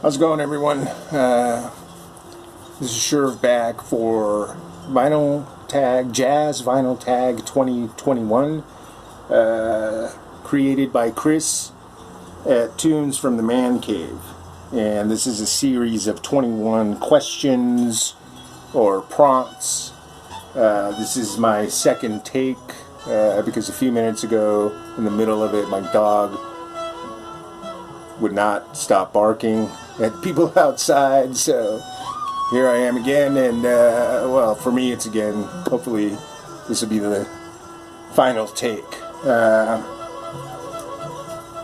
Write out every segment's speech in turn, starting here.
How's it going, everyone? This is Sherv back for Vinyl Tag, Jazz Vinyl Tag 2021, created by Chris at Tunes from the Man Cave. And this is a series of 21 questions or prompts. This is my second take because a few minutes ago, in the middle of it, my dog would not stop barking at people outside, so here I am again, and well, for me it's again. Hopefully this will be the final take. I'm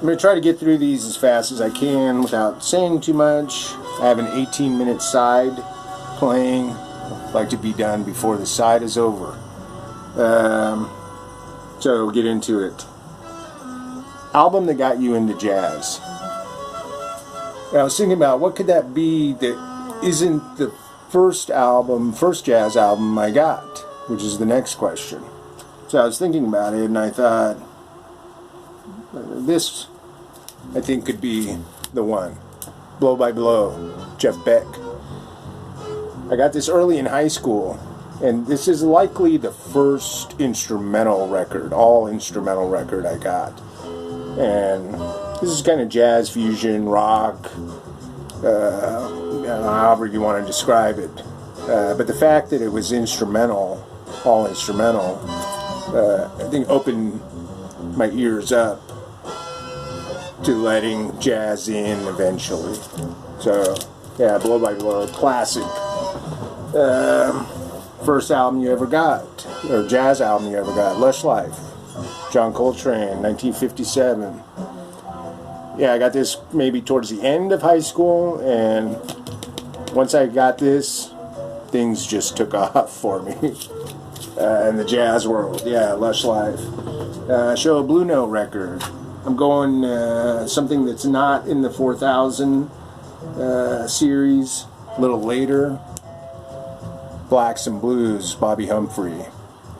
going to try to get through these as fast as I can without saying too much. I have an 18-minute side playing. I'd like to be done before the side is over. So we'll get into it. Album that got you into jazz. I was thinking about what could that be that isn't the first jazz album I got, which is the next question. So I was thinking about it, and I thought, this, I think, could be the one. Blow by Blow, Jeff Beck. I got this early in high school, and this is likely the first instrumental record, all instrumental record I got. And this is kind of jazz fusion, rock, however you want to describe it. But the fact that it was instrumental, all instrumental, I think opened my ears up to letting jazz in eventually. So, yeah, Blow by Blow, classic. First album you ever got, or jazz album you ever got, Lush Life, John Coltrane, 1957. Yeah, I got this maybe towards the end of high school, and once I got this, things just took off for me in the jazz world. Yeah, Lush Life. Show a Blue Note record. I'm going something that's not in the 4000 series, a little later. Blacks and Blues, Bobby Humphrey.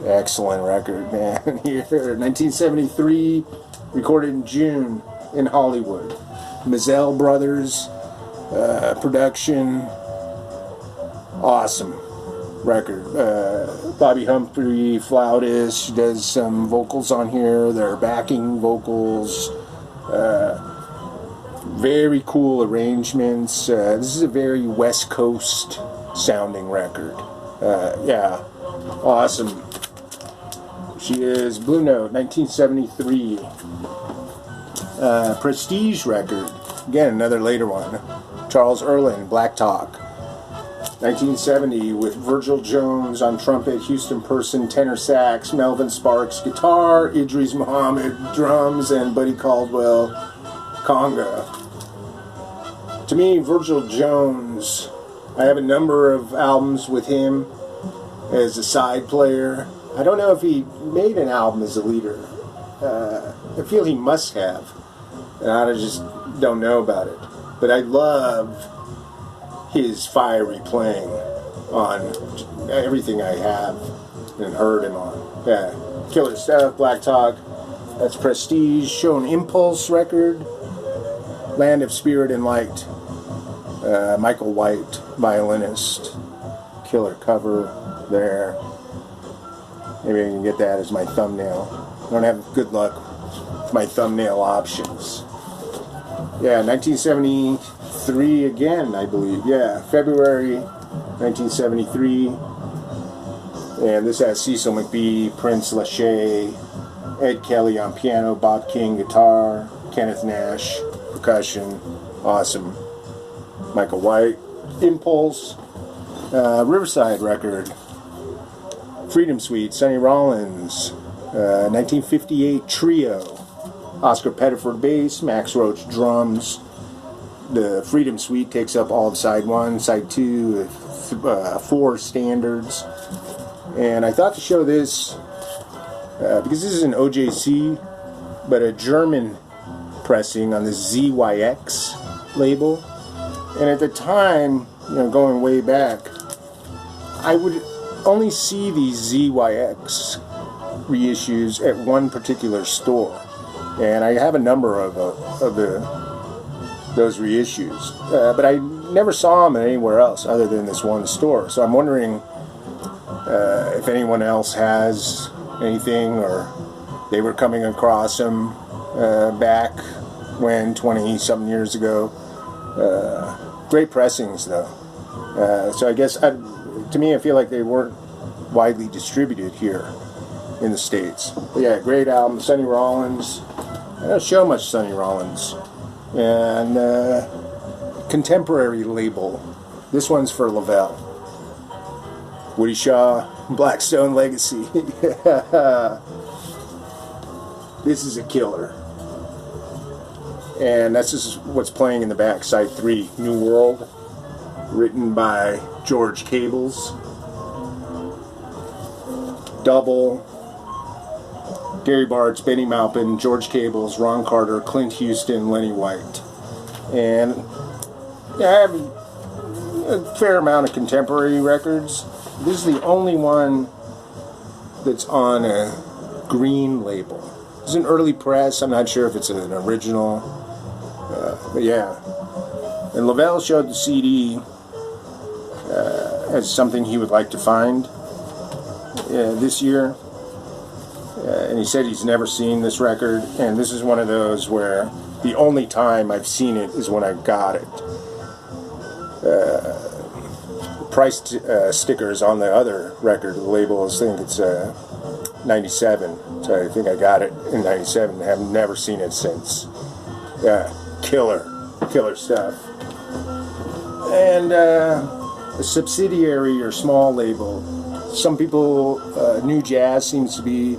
Excellent record, man. Here, 1973, recorded in June in Hollywood. Mizell Brothers production. Awesome record. Bobby Humphrey, flautist, does some vocals on here. They're backing vocals. Very cool arrangements. This is a very West Coast sounding record. Yeah, awesome. She is Blue Note, 1973. Prestige record. Again, another later one. Charles Earland, Black Talk. 1970 with Virgil Jones on trumpet, Houston Person tenor sax, Melvin Sparks guitar, Idris Muhammad drums, and Buddy Caldwell conga. To me, Virgil Jones, I have a number of albums with him as a side player. I don't know if he made an album as a leader. I feel he must have, and I just don't know about it. But I love his fiery playing on everything I have and heard him on. Yeah, killer stuff. Black Talk. That's Prestige. Show an Impulse record. Land of Spirit and Light. Michael White, violinist. Killer cover there. Maybe I can get that as my thumbnail. I don't have good luck with my thumbnail options. Yeah, 1973 again, I believe. Yeah, February 1973. And this has Cecil McBee, Prince Lachey, Ed Kelly on piano, Bob King guitar, Kenneth Nash percussion. Awesome. Michael White. Impulse. Riverside record. Freedom Suite, Sonny Rollins, 1958 Trio, Oscar Pettiford bass, Max Roach drums. The Freedom Suite takes up all of side 1, side 2, 4 standards. And I thought to show this, because this is an OJC, but a German pressing on the ZYX label. And at the time, going way back, I would only see these ZYX reissues at one particular store, and I have a number of the those reissues. But I never saw them anywhere else other than this one store. So I'm wondering if anyone else has anything, or they were coming across them back when, 20-something years ago. Great pressings, though. So I guess, to me, I feel like they weren't widely distributed here in the States. But yeah, great album. Sonny Rollins. I don't show much Sonny Rollins. And contemporary label. This one's for Lavelle. Woody Shaw, Blackstone Legacy. This is a killer. And that's just what's playing in the back, side 3, New World, written by George Cables. Double, Gary Bartz, Benny Maupin, George Cables, Ron Carter, Clint Houston, Lenny White. And yeah, I have a fair amount of contemporary records. This is the only one that's on a green label. It's an early press. I'm not sure if it's an original. But yeah. And Lavelle showed the CD as something he would like to find this year. And he said he's never seen this record. And this is one of those where the only time I've seen it is when I got it. Price stickers on the other record, the label, I think it's 97. So I think I got it in 97. I have never seen it since. Yeah, killer stuff. And a subsidiary or small label. Some people, new jazz seems to be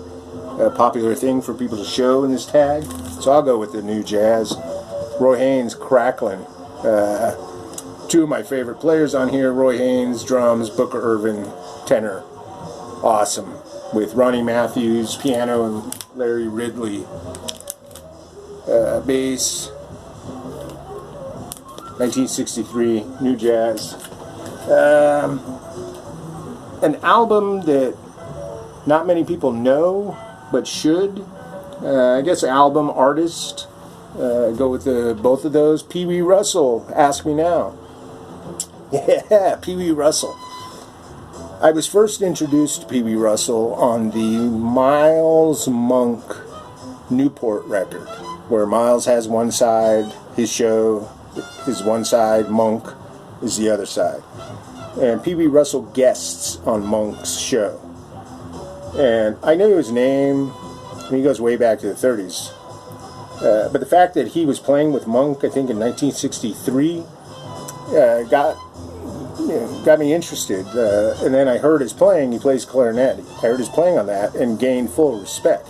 a popular thing for people to show in this tag. So I'll go with the new jazz. Roy Haynes, Cracklin'. Two of my favorite players on here, Roy Haynes, drums, Booker Ervin, tenor. Awesome. With Ronnie Matthews, piano, and Larry Ridley, bass. 1963, new jazz. An album that not many people know, but should. I guess album, artist. Go with both of those. Pee Wee Russell, Ask Me Now. Yeah, Pee Wee Russell. I was first introduced to Pee Wee Russell on the Miles Monk Newport record, where Miles has one side, his show is one side, Monk is the other side. And Pee Wee Russell guests on Monk's show. And I knew his name. I mean, he goes way back to the 30s. But the fact that he was playing with Monk, I think in 1963, got me interested. And then I heard his playing. He plays clarinet. I heard his playing on that and gained full respect.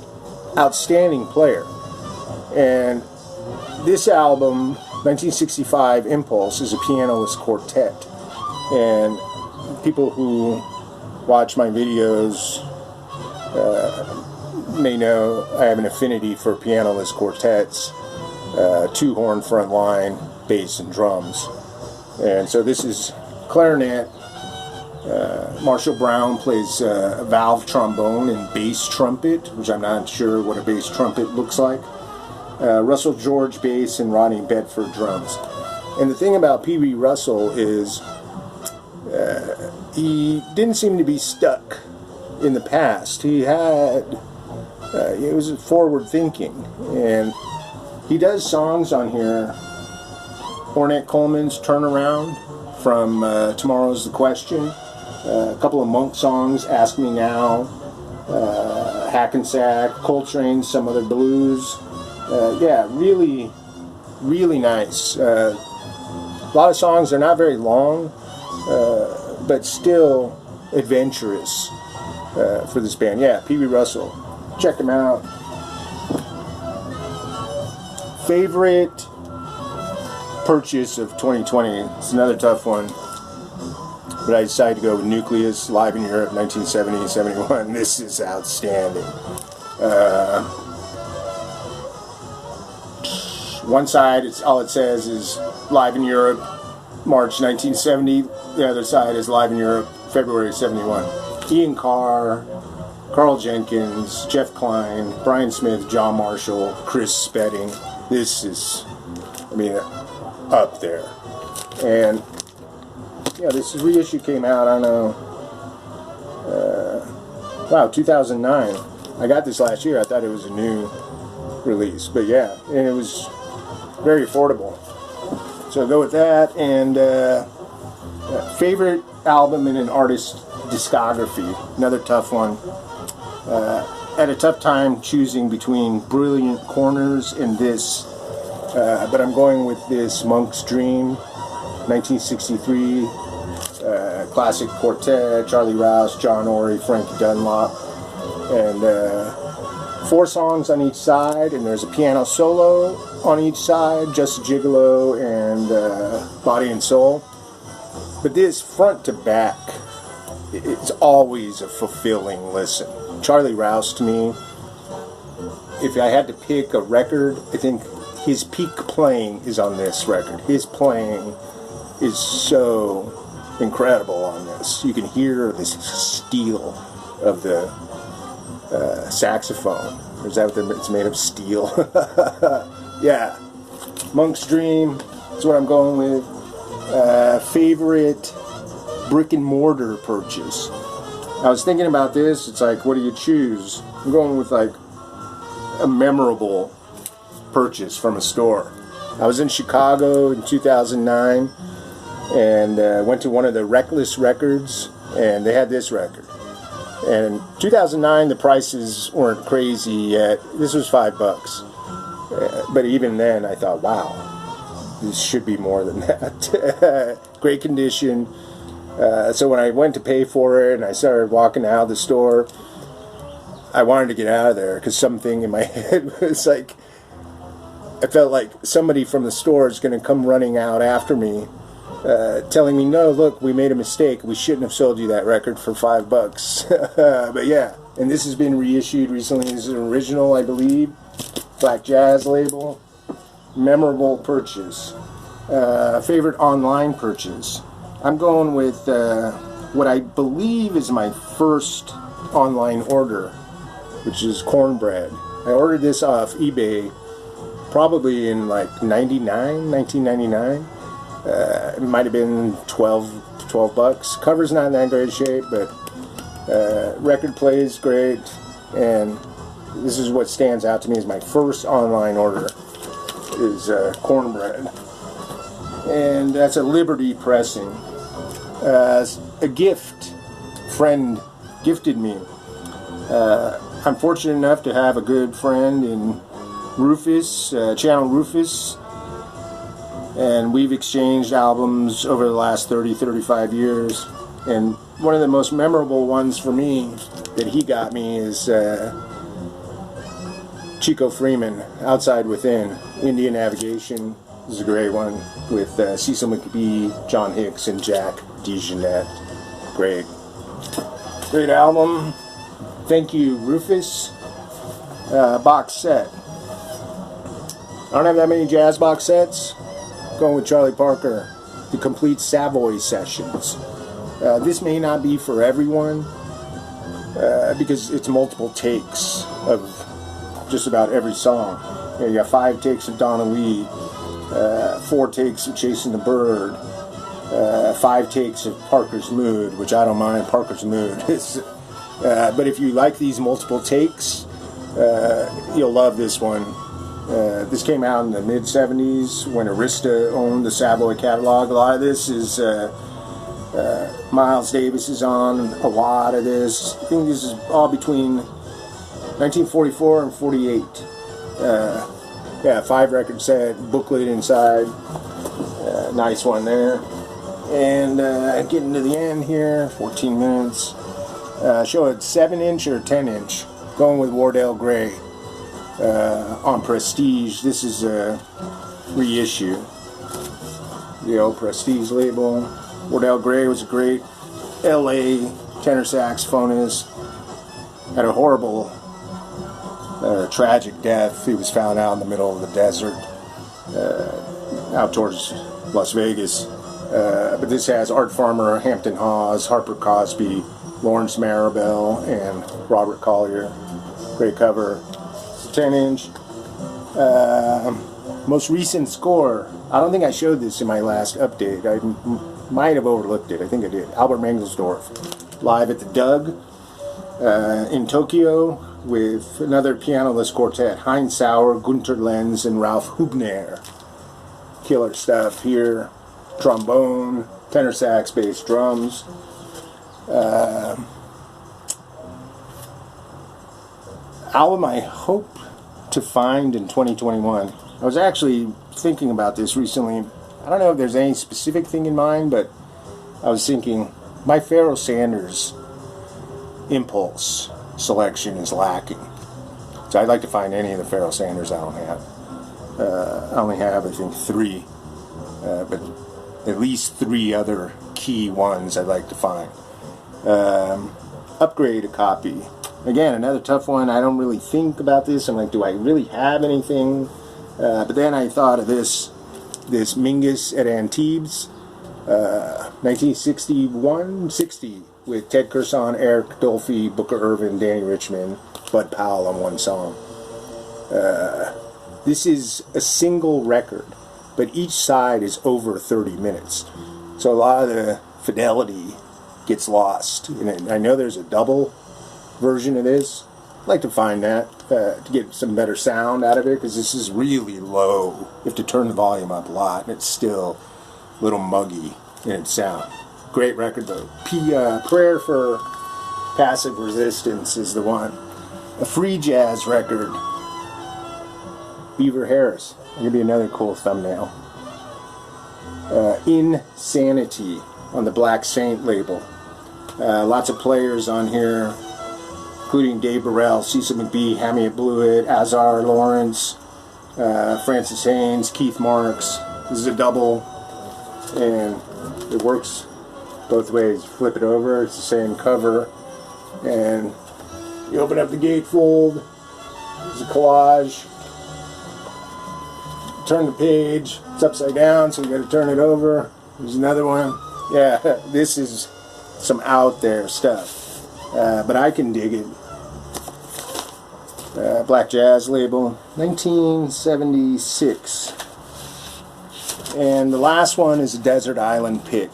Outstanding player. And this album, 1965 Impulse, is a pianoless quartet. And people who watch my videos may know I have an affinity for pianoless quartets, two-horn front line, bass, and drums. And so this is clarinet. Marshall Brown plays valve trombone and bass trumpet, which I'm not sure what a bass trumpet looks like. Russell George bass and Ronnie Bedford drums. And the thing about Pee Wee Russell is he didn't seem to be stuck in the past. He had, it was forward thinking, and he does songs on here. Ornette Coleman's Turnaround from Tomorrow's the Question, a couple of Monk songs, Ask Me Now, Hackensack, Coltrane's Some Other Blues. Yeah, really, really nice. A lot of songs, they're not very long, but still adventurous for this band. Yeah, Pee Wee Russell. Check them out. Favorite purchase of 2020. It's another tough one. But I decided to go with Nucleus, live in Europe, 1970-71. This is outstanding. One side, it's all it says is live in Europe, March 1970. The other side is live in Europe, February 71. Ian Carr, Carl Jenkins, Jeff Klein, Brian Smith, John Marshall, Chris Spedding. This is, I mean, up there. And yeah, this reissue came out, I don't know, wow, 2009. I got this last year. I thought it was a new release, but yeah, and it was very affordable. So I'll go with that. And favorite album in an artist's discography, another tough one. Had a tough time choosing between Brilliant Corners and this, but I'm going with this Monk's Dream, 1963, classic quartet, Charlie Rouse, John Ory, Frank Dunlop, and 4 songs on each side, and there's a piano solo on each side, Just a Gigolo and Body and Soul. But this front to back, it's always a fulfilling listen. Charlie Rouse, to me, if I had to pick a record, I think his peak playing is on this record. His playing is so incredible on this. You can hear this steel of the saxophone. Or is that what it's made of? Steel? Yeah. Monk's Dream is what I'm going with. Favorite brick and mortar purchase. I was thinking about this. It's like, what do you choose? I'm going with like a memorable purchase from a store. I was in Chicago in 2009 and went to one of the Reckless records, and they had this record. And in 2009, the prices weren't crazy yet. This was $5. But even then, I thought, wow, this should be more than that. Great condition. So when I went to pay for it and I started walking out of the store, I wanted to get out of there because something in my head was like, I felt like somebody from the store is going to come running out after me, telling me, no, look, we made a mistake. We shouldn't have sold you that record for $5. But yeah, and this has been reissued recently. This is an original, I believe, Black Jazz label. Memorable purchase. Favorite online purchase. I'm going with what I believe is my first online order, which is cornbread. I ordered this off eBay probably in like 1999. It might have been 12 bucks. Cover's not in that great shape, but record plays great, and this is what stands out to me as my first online order is cornbread. And that's a Liberty pressing. A gift friend gifted me. I'm fortunate enough to have a good friend in Rufus, Channel Rufus, and we've exchanged albums over the last 35 years. And one of the most memorable ones for me that he got me is Chico Freeman, Outside Within, Indian Navigation. This is a great one with Cecil McBee, John Hicks, and Jack DeJohnette. Great album. Thank you, Rufus. Box set. I don't have that many jazz box sets. Going with Charlie Parker, the complete Savoy Sessions. This may not be for everyone because it's multiple takes of just about every song. You got 5 takes of Donna Lee, 4 takes of Chasing the Bird, 5 takes of Parker's Mood, which I don't mind. Parker's Mood is, but if you like these multiple takes, you'll love this one. This came out in the mid-70s when Arista owned the Savoy catalog. A lot of this is Miles Davis is on a lot of this. I think this is all between 1944 and 48. Yeah, 5-record set, booklet inside. Nice one there. And getting to the end here, 14 minutes. Show a 7-inch or 10-inch. Going with Wardell Gray on Prestige. This is a reissue. The old Prestige label. Wardell Gray was a great LA tenor saxophonist. Had a horrible, tragic death. He was found out in the middle of the desert, out towards Las Vegas. But this has Art Farmer, Hampton Hawes, Harper Cosby, Lawrence Marabelle, and Robert Collier. Great cover. 10-inch. Most recent score. I don't think I showed this in my last update. I might have overlooked it. I think I did. Albert Mangelsdorf, live at the Doug in Tokyo with another pianoless quartet. Heinz Sauer, Gunter Lenz, and Ralph Hubner. Killer stuff here. Trombone, tenor sax, bass, drums. Album I hope to find in 2021. I was actually thinking about this recently. I don't know if there's any specific thing in mind, but I was thinking my Pharoah Sanders Impulse selection is lacking. So I'd like to find any of the Pharoah Sanders I don't have. I only have, I think, 3. But at least 3 other key ones I'd like to find. Upgrade a copy. Again, another tough one. I don't really think about this. I'm like, do I really have anything? But then I thought of this Mingus at Antibes, 1961-60, with Ted Curson, Eric Dolphy, Booker Ervin, Danny Richmond, Bud Powell on one song. This is a single record, but each side is over 30 minutes. So a lot of the fidelity gets lost. And I know there's a double version of this. I'd like to find that to get some better sound out of it, because this is really low. You have to turn the volume up a lot, and it's still a little muggy in its sound. Great record though. Prayer for Passive Resistance is the one. A free jazz record. Beaver Harris. That'll be another cool thumbnail. Insanity on the Black Saint label. Lots of players on here, including Dave Burrell, Cecil McBee, Hamiet Blewett, Azar Lawrence, Francis Haynes, Keith Marks. This is a double, and it works both ways. Flip it over, it's the same cover, and you open up the gatefold, there's a collage, turn the page, it's upside down, so you got to turn it over. There's another one. Yeah, this is some out there stuff, but I can dig it. Black Jazz label, 1976. And the last one is a Desert Island pick.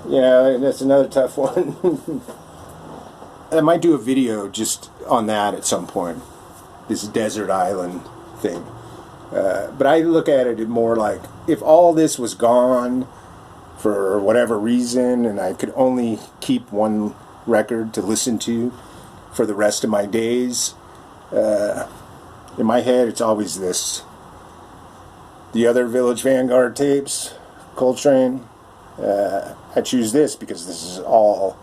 Yeah, that's another tough one. I might do a video just on that at some point, this Desert Island thing. But I look at it more like, if all this was gone for whatever reason and I could only keep one record to listen to for the rest of my days, in my head it's always this. The other Village Vanguard tapes, Coltrane, I choose this because this is all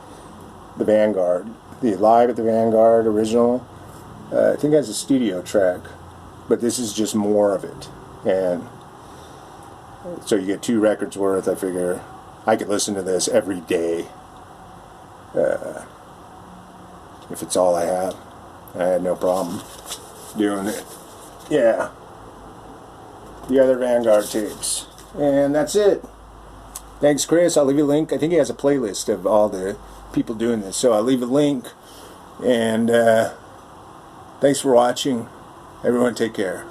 the Vanguard. The Live at the Vanguard original, I think it has a studio track, but this is just more of it. And so you get 2 records worth. I figure I could listen to this every day if it's all I have. I had no problem doing it. Yeah. The other Vanguard tapes. And that's it. Thanks, Chris. I'll leave you a link. I think he has a playlist of all the people doing this. So I'll leave a link. And thanks for watching. Everyone take care.